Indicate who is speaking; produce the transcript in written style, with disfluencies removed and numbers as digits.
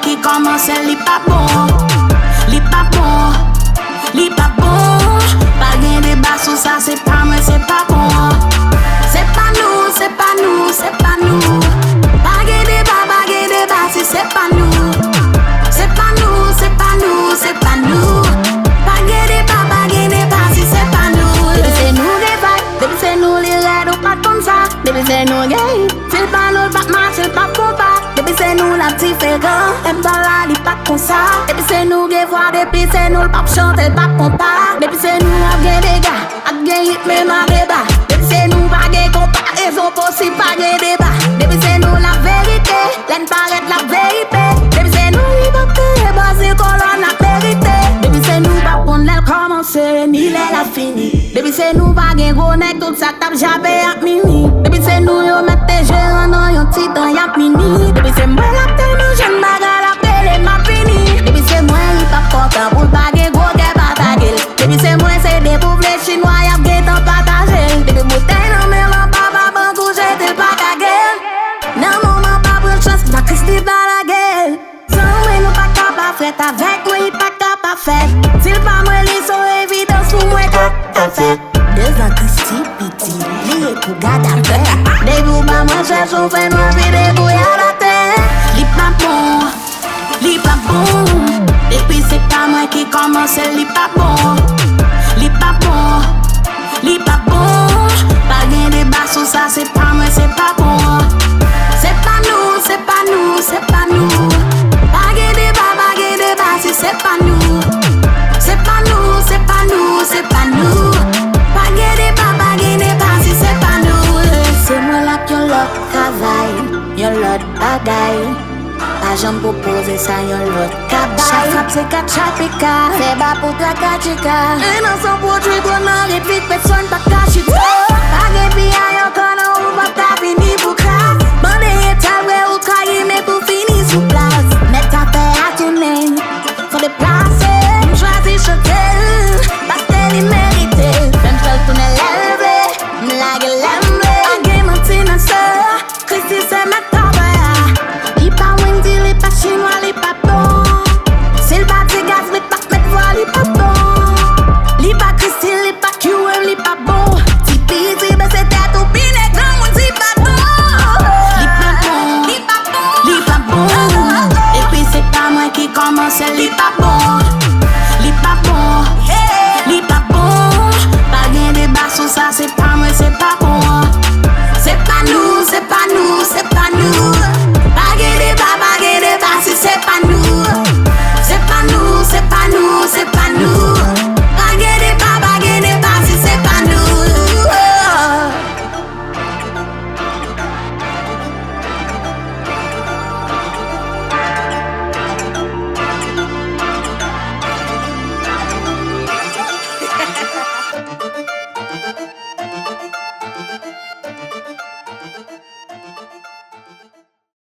Speaker 1: qui commence, li pas bon. Li pas bon. Li pas bon. Pas gain débat sur ça, c'est pas moi, c'est pas bon. C'est pas nous, c'est pas nous, c'est pas nous. Pas gain débat si c'est pas nous. C'est pas nous, c'est pas nous, c'est pas nous. Pas gain débat si c'est pas nous. Baby c'est nous les vibes, baby c'est nous les raids, ou pas comme ça. Baby c'est nous gay, c'est pas nous le pas match, c'est pas combat. Baby c'est nous la différence, aime dans la li pas comme ça. Baby c'est nous gay voir depuis c'est nous le pas chanter, le pas compas. Baby c'est nous à gain des gars, à gain rythme et ma débat. Baby c'est nous pas gain comparaison possible, pas gain débat. Baby c'est nous la vérité, l'aine paraît la vérité. Baby c'est nous li pas créer basé colonne la vérité. Baby c'est nous pas prendre l'aile commencer, ni l'aile a fini. Baby c'est nous pas gain gros nèg tout ça tape jamais à mini. Baby c'est nous yo mettre tes gérants dans yon titan y'a mini. Baby c'est moi la tellement jeune bagarre la pelle m'a fini. Baby c'est moi il pas content pour pas gain gros gars bataille. Baby c'est moi c'est des pauvres chinois y'a gain tant partager. Baby bouteille non mais l'en papa ban coucher t'es pas ta gueule. Non maman pas pour chance pas que c'est dans la gueule. Sans moi nous pas capable faire avec moi il pas capable faire. S'il pas moi les sont évidents sous moi qu'a fait. Devant Christy piti lié pour garder après. Des bouts pas moi cherche on fait noir et des bouilles à la terre. Li pas bon, li pas bon. Depuis c'est pas moi qui commence, li pas bon. Li pas bon, li pas bon. Pas gain débat sur ça, c'est pas moi, c'est pas bon. C'est pas nous, c'est pas nous, c'est pas nous. Pas gain débat si c'est pas nous. C'est pas nous, c'est pas nous, c'est pas nous. Pas gain débat si c'est pas nous. C'est moi là qui l'autre travail, y'en l'autre bagaille. Pas j'en propose ça, y'en l'autre cabaye. Chaque frappe c'est 4 chapika, c'est bas pour toi 4 chika. Et dans son produit qu'on a réplique, personne pas caché. Pas gain bien, y'en connaît ou pas ta fini pour crasse. Bandé et taboué ou trahir, mais pour finir sous place. Mettre ta paix à ton nez, faut déplacer. Choisis choquer, parce qu'elle est méritée. Même seul tourner l'élevé, m'lague l'aimer. A game of tinaseur, Christy c'est ma tabaya. Li pas Wendy, li pas chinois, li pas bon. S'il pas tes gaz, li pas mettre voix, li pas bon. Li pas Christy, li pas QM, li pas bon. Tipi, tipi, c'est tête ou pine, grand monde, li pas bon. Li pas bon, li pas bon, li pas bon. Et puis c'est pas moi qui commence, li pas bon.